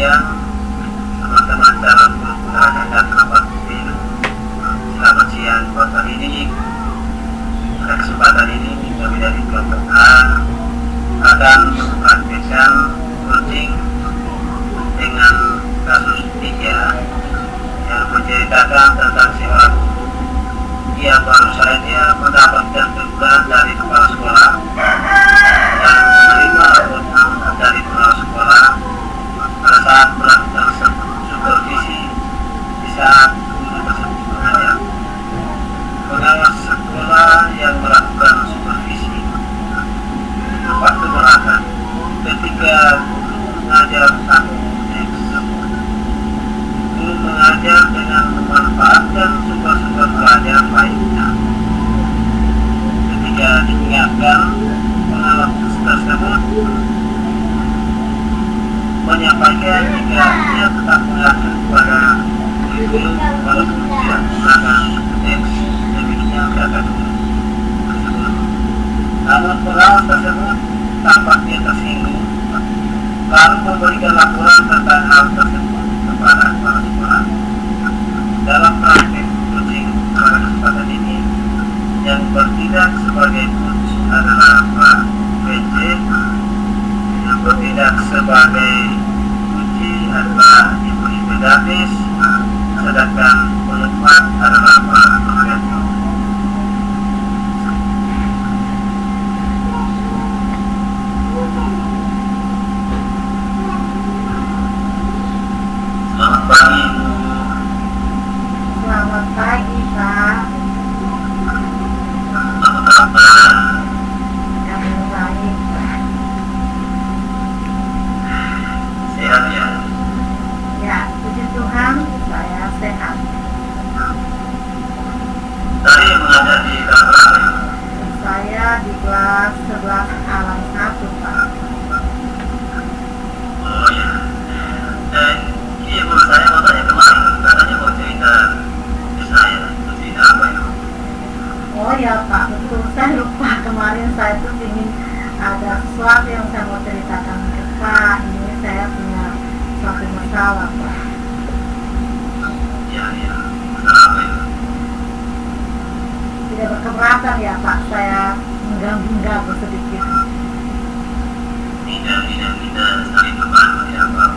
siang teman-teman calon guru putra dan rapat pemilu. Selamat siang buat hari ini. Pada kesempatan ini kami dari kelompok A akan mempraktikkan coaching dengan kasus 3 yang menceritakan tentang seorang yang baru saja mendapatkan teguran dari kepala sekolah dan menerima laporan dari kepala sekolah pada saat melakukan supervisi di saat guru tersebut mengajar. Pengawas sekolah yang melakukan supervisi waktu belakang ketika guru mengajar satu tersebut. Guru mengajar dengan memanfaatkan sumber-sumber pelajaran lainnya. Ketika diingatkan, pengawas tersebut menyampaikan jika dia tetap mengacu pada kurikulum walaupun tidak menggunakan teks demikian kata guru tersebut. Namun pengawas tersebut tampaknya tersinggung lalu memberikan laporan tentang hal tersebut kepada kepala sekolah. Dalam praktik coaching pada kesempatan ini yang bertindak sebagai coach adalah Pak PJ, yang bertindak sebagai kunci adalah Ibu Davis, sedangkan penumpang adalah Pak Noveto. Selamat pagi Bu. Selamat pagi Pak. Apa kabar? Kami baik Pak. Sehat ya? Ya, puji Tuhan saya sehat. Tadi mengajar di kelas berapa ya? Saya di kelas 11 alam 1 Pak. Oh ya. Iya Bu, saya mau tanya kemarin katanya mau cerita ke saya. Itu cerita apa itu? Oh ya Pak, betul. Saya lupa kemarin saya tuh ingin ada sesuatu yang saya mau ceritakan ke Pak. Ini saya punya suatu masalah Pak. Iya, iya. Masalah apa itu? Tidak berkeberatan ya Pak, saya mengganggu sedikit. Tidak saling membantu ya Pak.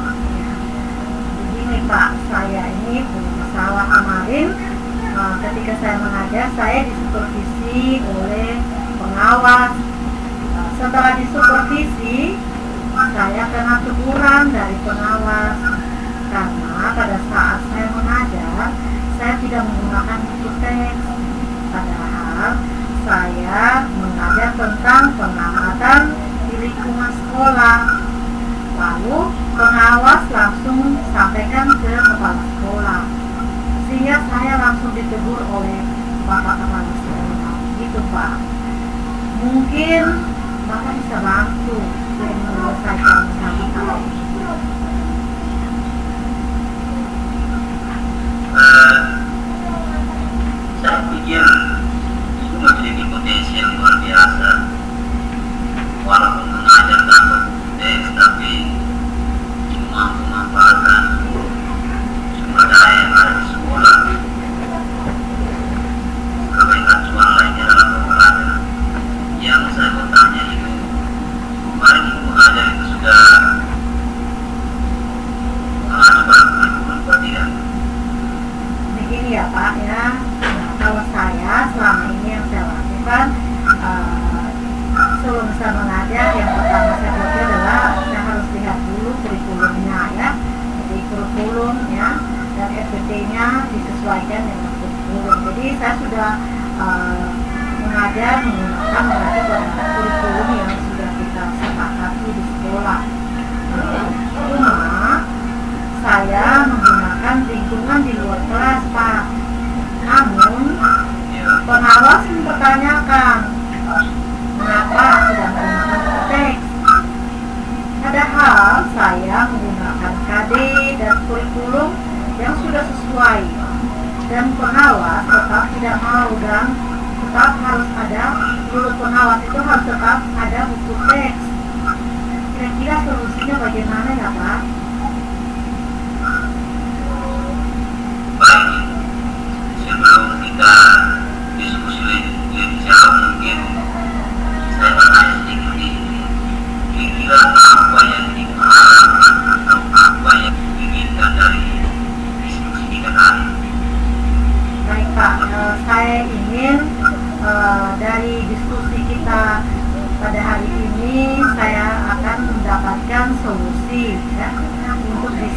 Begini Pak, saya ini punya masalah kemarin ketika saya mengajar, saya disupervisi oleh pengawas. Setelah disupervisi, saya kena teguran dari pengawas karena pada saat saya mengajar, saya tidak menggunakan buku teks. Padahal saya mengajar tentang pengamatan di lingkungan sekolah. Lalu pengawas langsung sampaikan ke kepala sekolah, sehingga saya langsung ditegur oleh Bapak Kepala Sekolah. Gitu Pak. Mungkin Bapak bisa bantu untuk menyelesaikan masalah ini. Saya pikir itu memiliki potensi yang luar biasa. Walaupun mengajar tanpa teks, tapi cuma memanfaatkan sumber daya yang ada di sekolah. Sebagai acuan lainnya dalam pembelajaran. Yang saya mau tanya itu, kemarin ibu mengajar itu sudah mengacu pada kurikulum atau tidak? Begini ya Pak ya, kalau saya selama ini yang saya lakukan sebelum saya mengajar, yang pertama saya buat adalah saya harus lihat dulu kurikulumnya ya. Jadi kurikulumnya dan SPT-nya disesuaikan dengan kurikulum. Jadi saya sudah mengajar menggunakan mengacu pada kurikulum yang sudah kita sepakati di sekolah. Cuma saya menggunakan lingkungan di luar kelas Pak. Namun pengawas mempertanyakan mengapa tidak menggunakan teks. Padahal saya menggunakan KD dan kurikulum yang sudah sesuai, dan pengawas tetap tidak mau dan tetap harus ada, menurut pengawas itu harus tetap ada buku teks. Kira-kira solusinya bagaimana ya Pak?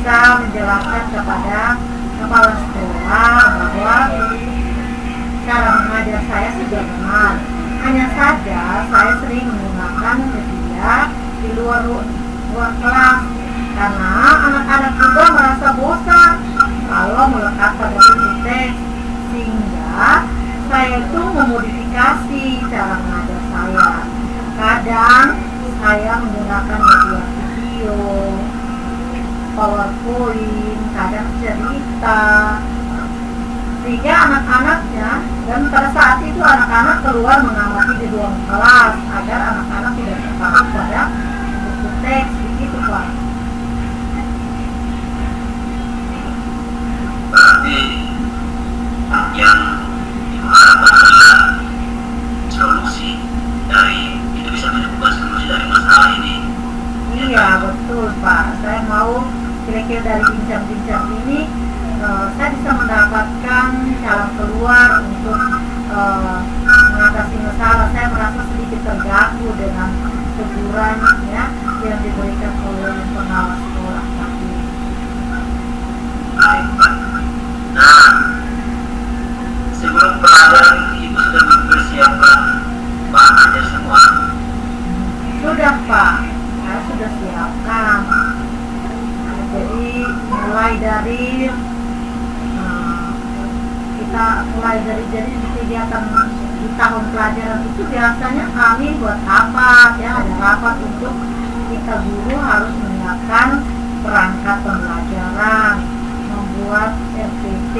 bisa menjelaskan kepada kepala sekolah bahwa cara mengajar saya sudah benar. Hanya saja saya sering menggunakan media di luar kelas karena anak-anak juga merasa bosan kalau melekat pada buku teks, sehingga saya itu memodifikasi cara mengajar saya. Kadang saya menggunakan media video, PowerPoint, kadang cerita, sehingga anak-anaknya, dan pada saat itu anak-anak keluar mengamati di ruang kelas agar anak-anak tidak terpaku pada buku teks, begitu Pak. Berarti yang diharapkan adalah solusi dari, itu bisa menemukan solusi dari masalah ini. Iya betul Pak, saya mau kira-kira dari bincang-bincang ini saya bisa mendapatkan jalan keluar untuk mengatasi masalah. Saya merasa sedikit terganggu dengan teguran ya, yang diberikan oleh pengawas sekolah tadi. Baik, Pak. Nah, sebelum pelajaran Ibu sudah mempersiapkan bahan ajar semua? Sudah Pak, saya sudah siapkan. Jadi mulai dari jadi kegiatan di tahun pelajaran itu biasanya kami buat rapat ya, ada rapat untuk kita guru harus menyiapkan perangkat pembelajaran, membuat RPT,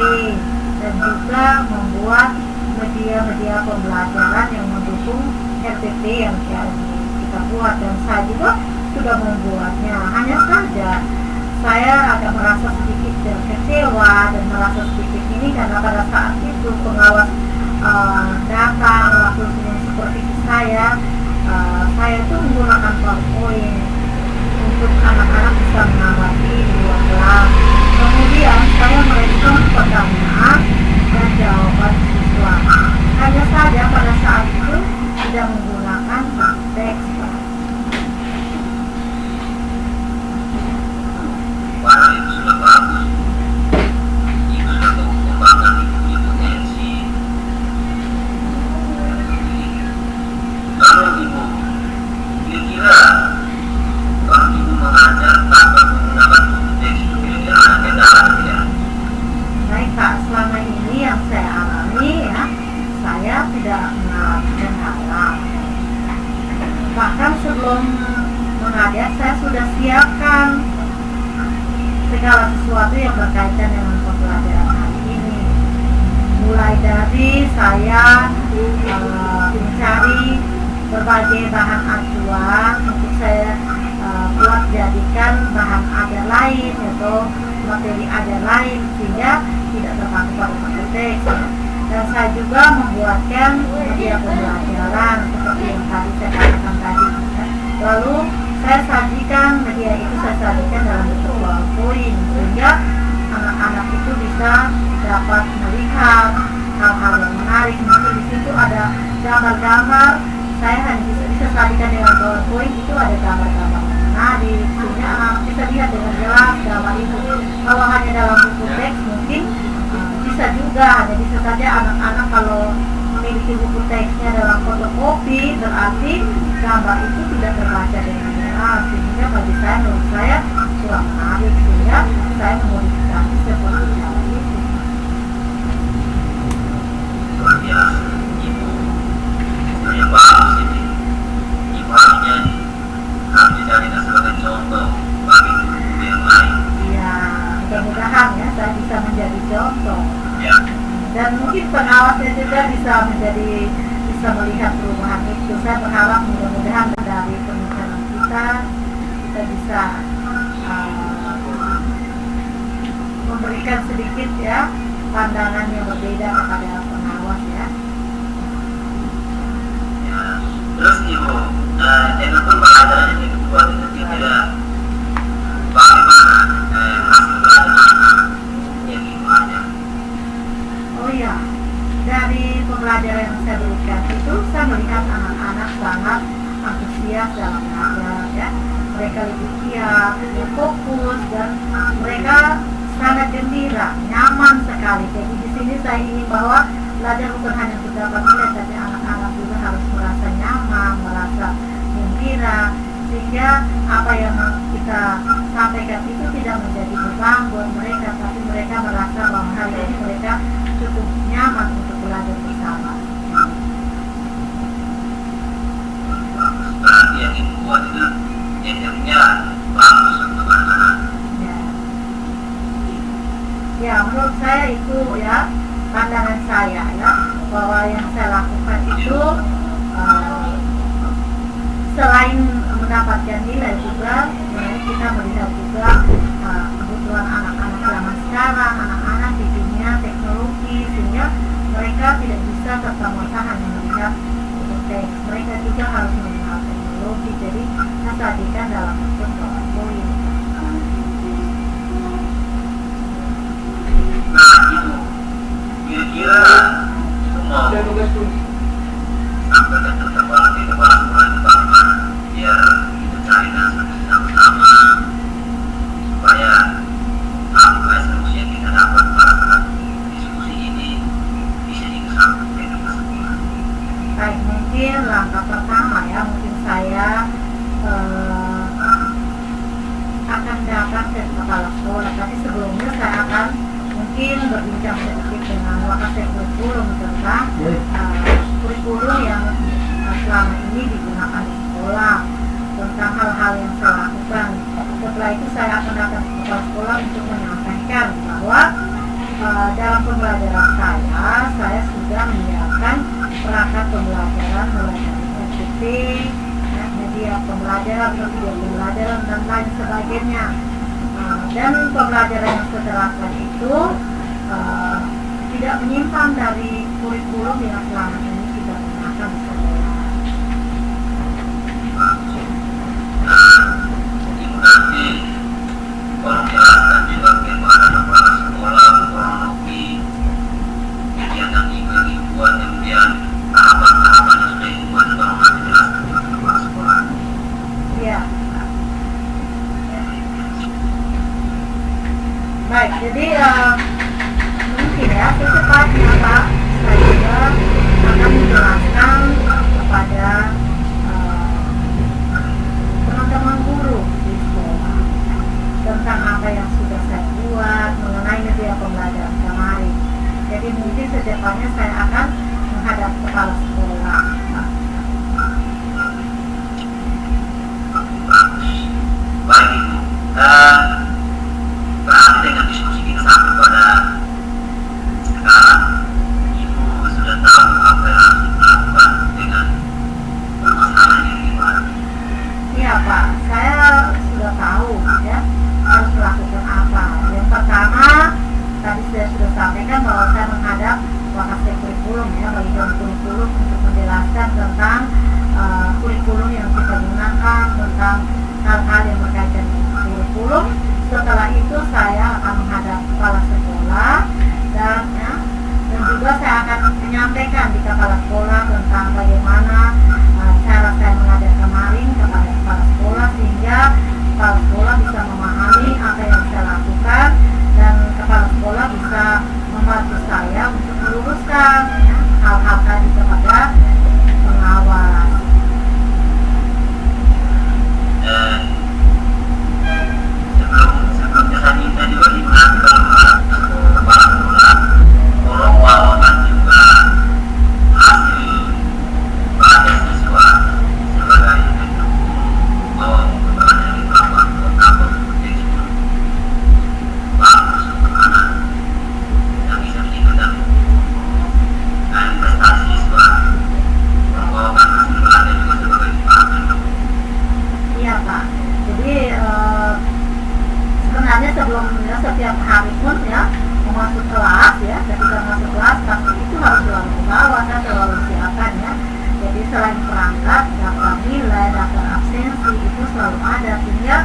dan juga membuat media-media pembelajaran yang mendukung RPT yang kita buat, dan saya juga sudah membuatnya. Hanya saja saya agak merasa sedikit kecewa dan merasa sedikit ini karena pada saat itu pengawas datang waktu seperti saya itu menggunakan PowerPoint untuk anak-anak bisa mengamati di luar kelas. Kemudian saya merespon pertanyaan dan jawaban siswa. Hanya saja pada saat itu tidak menggunakan teks. Barang itu sudah bagus. Ibu sudah mengembangkan ibu potensi. Lalu Ibu, kira-kira kalau Ibu mengajar tanpa menggunakan buku teks itu kira-kira ada kendala tidak? Baik Pak, selama ini yang saya alami ya, saya tidak mengalami kendala. Bahkan sebelum mengajar saya sudah siapkan segala sesuatu yang berkaitan dengan pembelajaran hari ini. Mulai dari saya mencari berbagai bahan acuan untuk saya buat jadikan bahan ajar lain atau materi ajar lain sehingga tidak terpaku pada buku teks. Dan saya juga membuatkan media pembelajaran seperti yang tadi saya katakan tadi. Lalu saya sajikan media itu dalam bentuk PowerPoint sehingga anak-anak itu bisa dapat melihat hal-hal yang menarik. Mungkin di situ ada gambar-gambar, saya hanya bisa sajikan dengan PowerPoint, itu ada gambar-gambar menarik sehingga anak bisa lihat dengan jelas gambar itu. Kalau hanya dalam buku teks mungkin bisa juga, hanya bisa saja anak-anak kalau memiliki buku teksnya dalam fotokopi berarti gambar itu tidak terbaca dengan jelas, sehingga bagi saya, menurut saya kurang menarik, sehingga saya memodifikasi seperti hal itu. Luar biasa, Ibu. Sebenarnya bagus ini. Ibu harusnya dijadikan sebagai contoh bagi guru yang lain. Iya, mudah-mudahan ya saya bisa menjadi contoh. Ya. Dan mungkin pengawasnya juga bisa melihat perubahan itu. Saya berharap mudah-mudahan dari pembicaraan kita bisa memberikan sedikit ya pandangan yang berbeda kepada pengawas ya. Ya. Terus Ibu, dengan pembelajaran yang kedua itu kira-kira bagaimana hasil pelajaran yang Ibu ajar? Oh ya, dari pembelajaran yang saya berikan itu saya melihat anak-anak sangat antusias dalam belajar ya. mereka lebih giat, lebih fokus, dan mereka sangat gembira, nyaman sekali. Jadi di sini saya ingin bahwa belajar bukan hanya untuk dapat nilai, tapi anak-anak juga harus merasa nyaman, merasa gembira, sehingga apa yang kita sampaikan itu tidak menjadi beban buat mereka, tapi mereka merasa bahwa hari ini mereka cukup nyaman untuk belajar bersama. Berarti yang dibuat itu sistemnya bagus untuk anak-anak. Ya, menurut saya itu ya pandangan saya ya, bahwa yang saya lakukan itu selain mendapatkan nilai juga, kita melihat juga kebutuhan anak-anak zaman sekarang, anak-anak di dunia teknologi, sehingga mereka tidak bisa serta-merta hanya melihat teks, mereka juga harus melihat teknologi. Jadi disajikan dalam bentuk PowerPoint. Nah itu kira-kira itu mau sampai ke kepala sekolah itu bagaimana biar kita cari sama-sama supaya apa solusi yang kita dapat pada diskusi ini bisa disampaikan ke sekolah. Baik, mungkin langkah pertama ya, mungkin saya akan datang ke kepala sekolah, tapi sebelumnya saya akan mungkin berbincang sedikit dengan Wakasek kurikulum tentang kurikulum yang selama ini digunakan di sekolah, tentang hal-hal yang saya lakukan. Setelah itu saya akan datang ke kepala sekolah untuk menyampaikan bahwa dalam pembelajaran saya sudah menyiapkan perangkat pembelajaran mulai dari RTP, media pembelajaran, video pembelajaran, dan lain sebagainya. Dan pembelajaran yang saya terapkan itu tidak menyimpang dari kurikulum yang selama ini kita gunakan di sekolah. Nanti kalau jelaskan juga bagaimana kepala sekolah kronologi kegiatan dibuat, kemudian tahapan-tahapan yang sudah dibuat, kalau nanti jelaskan juga kepala sekolah. Iya. Baik, jadi mungkin ya secepatnya Pak, saya juga akan menjelaskan kepada teman-teman guru di sekolah tentang apa yang sudah saya buat mengenai media pembelajaran kemarin. Jadi mungkin secepatnya saya akan menghadap kepala sekolah. Baik Ibu, berarti dengan diskusi kita sampai pada sekarang, Ibu sudah tahu apa yang harus dilakukan dengan permasalahan yang dihadapi. Iya Pak, saya sudah tahu ya harus melakukan apa. Yang pertama, tadi saya sudah sampaikan bahwa saya menghadap Wakasek kurikulum ya, bagian kurikulum untuk menjelaskan tentang kurikulum yang kita gunakan, tentang hal-hal yang berkaitan dengan kurikulum. Setelah itu saya akan menghadap kepala sekolah dan juga saya akan menyampaikan di kepala sekolah tentang bagaimana cara saya mengajar kemarin kepada kepala sekolah, sehingga kepala sekolah bisa memahami apa yang saya lakukan dan kepala sekolah bisa membantu saya untuk meluruskan hal-hal tadi kepada pengawas. Sebelumnya saya juga diingatkan kepala sekolah tolong bawakan juga hasil belajar siswa sebagai bentuk bahwa pembelajaran itu apa seperti itu bagus untuk anak yang bisa meningkatkan prestasi siswa, membawakan hasil belajar juga sebagai bahan. Iya Pak, jadi sebenarnya sebelumnya setiap hari pun ya masuk kelas ya, ketika masuk kelas pasti itu harus selalu dibawa, kan selalu siapkan ya. Jadi selain perangkat, daftar nilai, daftar absensi itu selalu ada, sehingga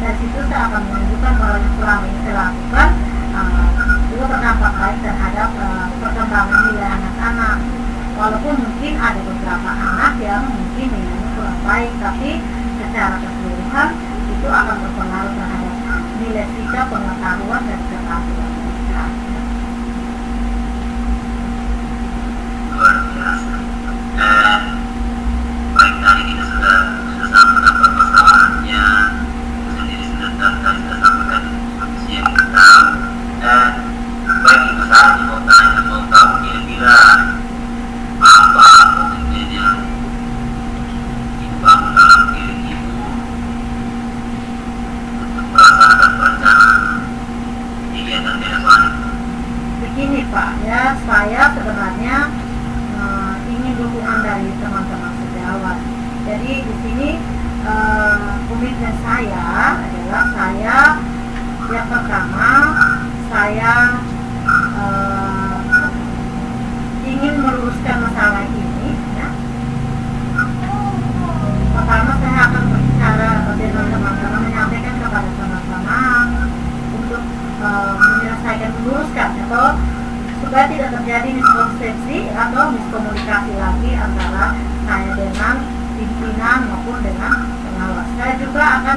dari situ saya akan menunjukkan bahwa yang selama ini saya lakukan juga berdampak baik terhadap perkembangan nilai anak-anak. Walaupun mungkin ada beberapa anak yang mungkin nilainya kurang baik, tapi secara keseluruhan itu saya sebenarnya ingin dukungan dari teman-teman sejawat. Jadi di sini komitmen saya adalah saya yang pertama saya ingin meluruskan masalah ini. Ya. Pertama saya akan berbicara dengan teman-teman, menyampaikan kepada teman-teman untuk menyelesaikan, meluruskan atau supaya tidak terjadi miskonsepsi atau miskomunikasi lagi antara saya dengan pimpinan maupun dengan pengawas. Saya juga akan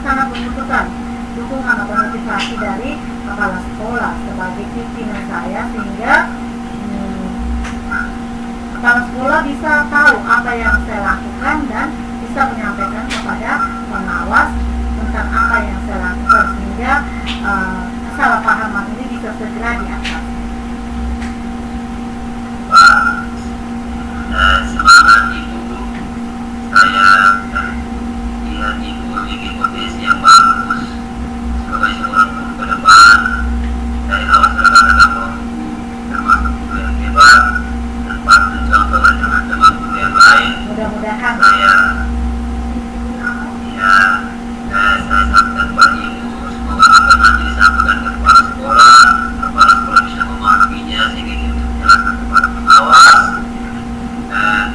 sangat membutuhkan dukungan atau motivasi dari kepala sekolah sebagai pimpinan saya, sehingga kepala sekolah bisa tahu apa yang saya lakukan dan bisa menyampaikan kepada pengawas tentang apa yang saya lakukan, sehingga kesalahpahaman ini bisa segera diatasi. Semangat Ibu, saya lihat Ibu memiliki potensi yang bagus sebagai seorang guru ke depan. Dari awal rekan-rekan termasuk guru yang hebat dan patut contoh dengan teman-teman yang lain. Mudah-mudahan Saya sampaikan kepada Ibu, semoga apa yang nanti disampaikan ke kepala sekolah bisa memahaminya sehingga itu menjelaskan kepada pengawas. Dan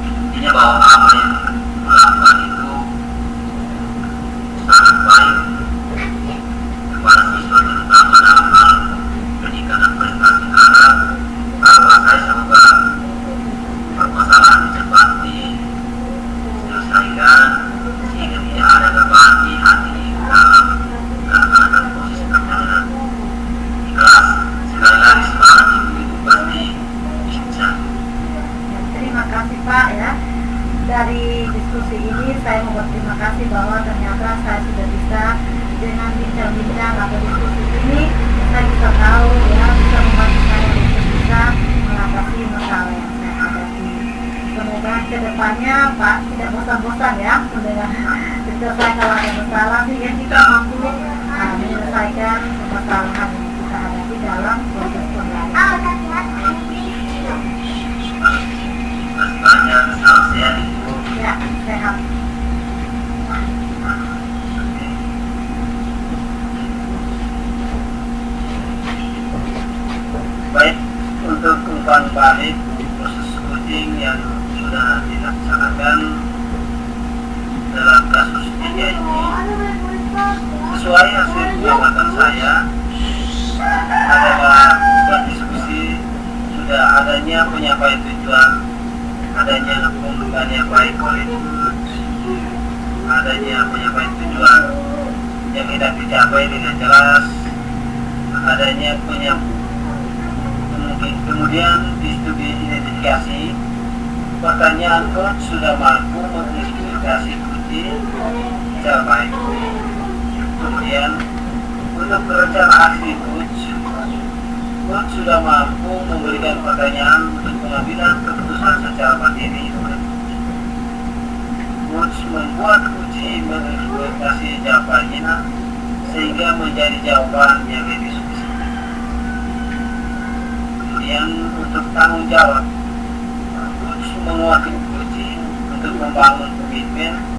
intinya bahwa apa yang dilakukan itu sangat baik kepada siswa, terutama dalam hal pendidikan dan prestasi anak. Harapan saya semoga permasalahan cepat diselesaikan sehingga tidak ada beban di hati dalam anak-anak proses perjalanan ikhlas. Sekali lagi semangat Ibu pasti bisa. terima kasih Pak ya. Dari diskusi ini saya mau berterima kasih bahwa ternyata saya sudah bisa dengan bincang-bincang atau diskusi ini saya bisa tahu ya, bisa membantu saya untuk bisa mengatasi masalah yang saya hadapi. Semoga kedepannya Pak tidak bosan-bosan ya mendengar cerita saya kalau ada masalah, sehingga kita mampu menyelesaikan permasalahan yang kita hadapi dalam proses pembelajaran. Masih banyak, salam sehat Ibu. Ya, sehat. Baik, untuk umpan balik proses coaching yang sudah dilaksanakan dalam kasus dia ini, sesuai hasil pengamatan saya adalah berdiskusi sudah adanya penyampaian tujuan, adanya pembukaan yang baik oleh adanya penyampaian tujuan yang tidak dicapai dengan jelas, adanya kemudian di studi identifikasi pertanyaan coach sudah mampu mengidentifikasi kunci secara baik. Kemudian untuk perencanaan aksi coach sudah mampu memberikan pertanyaan untuk pengambilan keputusan secara mandiri. Coach membuat kunci mengidentifikasi jawabannya sehingga menjadi jawaban yang lebih spesifik. Kemudian untuk tanggung jawab, coach menguatkan kunci untuk membangun komitmen